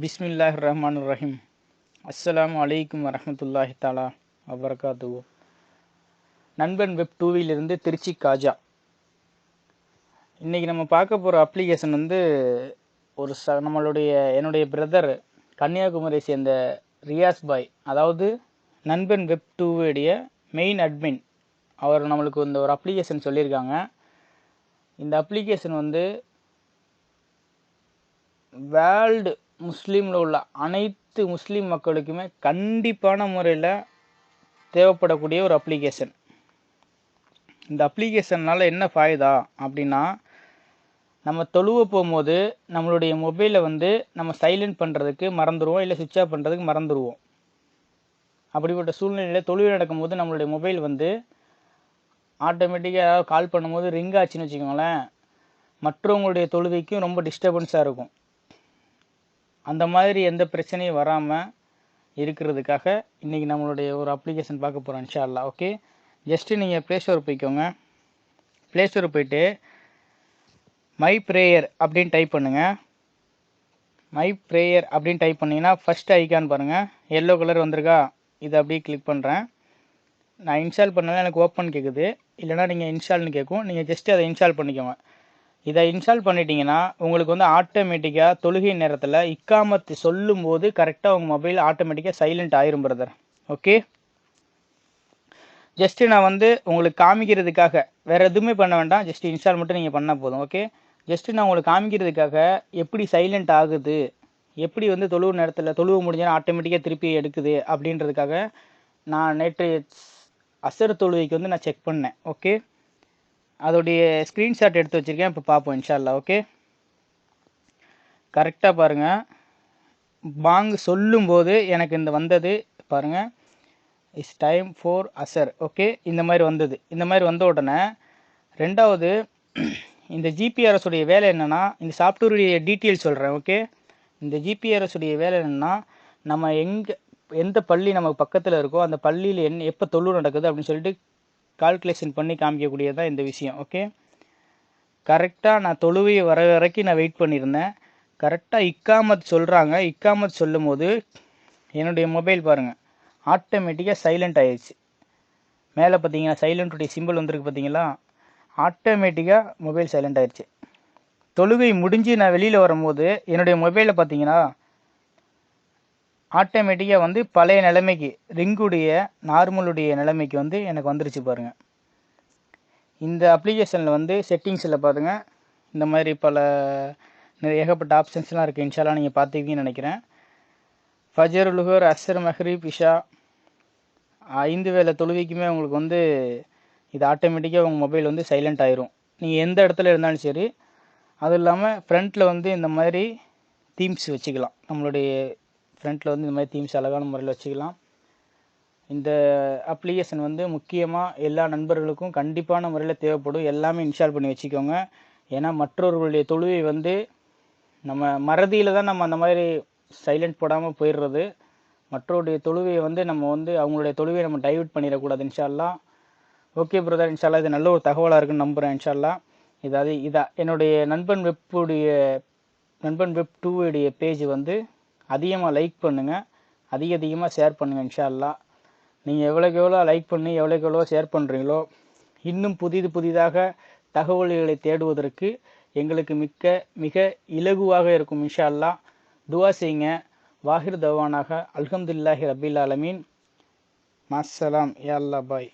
பிஸ்மில்லாஹிர்ரஹ்மானிர்ரஹீம். அஸ்ஸலாமு அலைக்கும் வரஹ்மத்துல்லாஹி தஆலா வபரகாத்துஹு. நண்பன் வெப் 2விலிருந்து திருச்சி காஜா. இன்றைக்கி நம்ம பார்க்க போகிற அப்ளிகேஷன் வந்து என்னுடைய பிரதர் கன்னியாகுமரியை சேர்ந்த ரியாஸ் பாய், அதாவது நண்பன் வெப் 2உடைய மெயின் அட்மின், அவர் நம்மளுக்கு இந்த ஒரு அப்ளிகேஷன் சொல்லியிருக்காங்க. இந்த அப்ளிகேஷன் வந்து வேர்ல்டு முஸ்லீமில் உள்ள அனைத்து முஸ்லீம் மக்களுக்குமே கண்டிப்பான முறையில் தேவைப்படக்கூடிய ஒரு அப்ளிகேஷன். இந்த அப்ளிகேஷன்னால் என்ன ஃபாய்தா அப்படின்னா, நம்ம தொழுவ போகும்போது நம்மளுடைய மொபைலை வந்து நம்ம சைலண்ட் பண்ணுறதுக்கு மறந்துடுவோம், இல்லை சுவிட்ச் ஆஃப் பண்ணுறதுக்கு மறந்துடுவோம். அப்படிப்பட்ட சூழ்நிலையில் தொழுகை நடக்கும்போது நம்மளுடைய மொபைல் வந்து ஆட்டோமேட்டிக்காக கால் பண்ணும்போது ரிங் ஆச்சுன்னு வச்சுக்கோங்களேன், மற்றவங்களுடைய தொழுகைக்கும் ரொம்ப டிஸ்டர்பன்ஸாக இருக்கும். அந்த மாதிரி எந்த பிரச்சனையும் வராமல் இருக்கிறதுக்காக இன்றைக்கி நம்மளுடைய ஒரு அப்ளிகேஷன் பார்க்க போகிறோம் இன்ஷா அல்லாஹ். ஓகே, ஜஸ்ட்டு நீங்கள் ப்ளே ஸ்டோர் போய்க்கோங்க. ப்ளே ஸ்டோர் போய்ட்டு மை ப்ரேயர் அப்படின்னு டைப் பண்ணுங்கள். மை ப்ரேயர் அப்படின்னு டைப் பண்ணிங்கன்னா ஃபஸ்ட் ஐக்கான் பாருங்கள், எல்லோ கலர் வந்திருக்கா, இதை அப்படியே கிளிக் பண்ணுறேன். நான் இன்ஸ்டால் பண்ணாலும் எனக்கு ஓப்பன் கேட்குது, இல்லைனா நீங்கள் இன்ஸ்டால்னு கேட்கும். நீங்கள் ஜஸ்ட்டு அதை இன்ஸ்டால் பண்ணிக்கோங்க. இதை இன்ஸ்டால் பண்ணிட்டீங்கன்னா உங்களுக்கு வந்து ஆட்டோமேட்டிக்காக தொழுகை நேரத்தில் இக்காமத்து சொல்லும்போது கரெக்டாக உங்கள் மொபைல் ஆட்டோமேட்டிக்காக சைலண்ட் ஆயிரும் பிரதர். ஓகே, ஜஸ்ட்டு நான் வந்து உங்களுக்கு காமிக்கிறதுக்காக வேறு எதுவுமே பண்ண வேண்டாம், ஜஸ்ட்டு இன்ஸ்டால் மட்டும் நீங்கள் பண்ணால் போதும். ஓகே, ஜஸ்ட்டு நான் உங்களுக்கு காமிக்கிறதுக்காக எப்படி சைலண்ட் ஆகுது, எப்படி வந்து தொழுவு நேரத்தில் தொழுவு முடிஞ்சால் ஆட்டோமேட்டிக்காக திருப்பி எடுக்குது அப்படின்றதுக்காக நான் நேற்று அசர் தொழுகைக்கு வந்து நான் செக் பண்ணேன். ஓகே, அதோடைய ஸ்க்ரீன்ஷாட் எடுத்து வச்சுருக்கேன், இப்போ பார்ப்போம் இன்ஷா அல்லாஹ். ஓகே, கரெக்டாக பாருங்கள், பாங்கு சொல்லும்போது எனக்கு இந்த வந்தது பாருங்கள், it's time for Asr. Okay, இந்த மாதிரி வந்தது. இந்த மாதிரி வந்த உடனே ரெண்டாவது இந்த ஜிபிஆர்எஸ் உடைய வேலை என்னென்னா, இந்த சாஃப்ட்வேருடைய டீட்டெயில் சொல்கிறேன். ஓகே, இந்த ஜிபிஆர்எஸ் உடைய வேலை என்னென்னா, நம்ம எந்த பள்ளி நமக்கு பக்கத்தில் இருக்கோ அந்த பள்ளியில் எப்போ தொழு நடக்குது அப்படின்னு சொல்லிட்டு கால்குலேஷன் பண்ணி காமிக்கக்கூடியது தான் இந்த விஷயம். ஓகே, கரெக்டாக நான் தொழுவை வர வரைக்கும் நான் வெயிட் பண்ணியிருந்தேன். கரெக்டாக இக்காமத் சொல்கிறாங்க. இக்காமத் சொல்லும் போது என்னுடைய மொபைல் பாருங்கள் ஆட்டோமேட்டிக்காக சைலண்ட் ஆயிடுச்சு. மேலே பார்த்தீங்கன்னா சைலண்ட்டுடைய சிம்பிள் வந்துருக்கு பார்த்தீங்களா, ஆட்டோமேட்டிக்காக மொபைல் சைலண்ட் ஆயிடுச்சு. தொழுகை முடிஞ்சு நான் வெளியில் வரும்போது என்னுடைய மொபைலில் பார்த்தீங்கன்னா ஆட்டோமேட்டிக்காக வந்து பழைய நிலைமைக்கு, ரிங்குடைய நார்மலுடைய நிலைமைக்கு வந்து எனக்கு வந்துருச்சு பாருங்கள். இந்த அப்ளிகேஷனில் வந்து செட்டிங்ஸில் பாருங்கள், இந்த மாதிரி ஏகப்பட்ட ஆப்ஷன்ஸ்லாம் இருக்குது. இன்ஷால்லாம் நீங்கள் பார்த்துருக்கீங்கன்னு நினைக்கிறேன். ஃபஜர், லுஹர், அஸ்ர், மஹ்ரிப், இஷா 5 வேளை தொழுகைக்குமே உங்களுக்கு வந்து இது ஆட்டோமேட்டிக்காக உங்கள் மொபைல் வந்து சைலண்ட் ஆயிரும், நீங்கள் எந்த இடத்துல இருந்தாலும் சரி. அதுவும் இல்லாமல் ஃப்ரண்ட்டில் வந்து இந்த மாதிரி தீம்ஸ் வச்சுக்கலாம். நம்மளுடைய ஃப்ரண்ட்டில் வந்து இந்த மாதிரி தீம்ஸ் அழகான முறையில் வச்சுக்கலாம். இந்த அப்ளிகேஷன் வந்து முக்கியமாக எல்லா நண்பர்களுக்கும் கண்டிப்பான முறையில் தேவைப்படும். எல்லாமே இன்ஸ்டால் பண்ணி வச்சுக்கோங்க. ஏன்னா மற்றவர்களுடைய தொழுகை வந்து நம்ம மறதியில் தான் நம்ம அந்த மாதிரி சைலண்ட் போடாமல் போயிடுறது. மற்றவருடைய தொழுகையை வந்து நம்ம வந்து அவங்களுடைய தொழுகையை நம்ம டைவர்ட் பண்ணிடக்கூடாது இன்ஷா அல்லாஹ். ஓகே பிரதர், இன்ஷா அல்லாஹ் இது நல்ல ஒரு தகவலாக இருக்குன்னு நம்புகிறேன் இன்ஷா அல்லாஹ். என்னுடைய நண்பன் வெப் 2உடைய பேஜ் வந்து அதிகமாக லைக் பண்ணுங்கள், அதிகமாக ஷேர் பண்ணுங்கள் இன்ஷா அல்லாஹ். நீங்கள் எவ்வளோக்கு எவ்வளோ லைக் பண்ணி எவ்வளோக்கு எவ்வளோ ஷேர் பண்ணுறீங்களோ இன்னும் புதிதாக தகவல்களை தேடுவதற்கு எங்களுக்கு மிக இலகுவாக இருக்கும் இன்ஷா அல்லாஹ். துவா செய்யுங்க. வாஹிர் தவானாக அல்ஹம்துலில்லாஹி ரப்பில் ஆலமீன். மஸ்ஸலாம் யா அல்லாஹ் பாய்.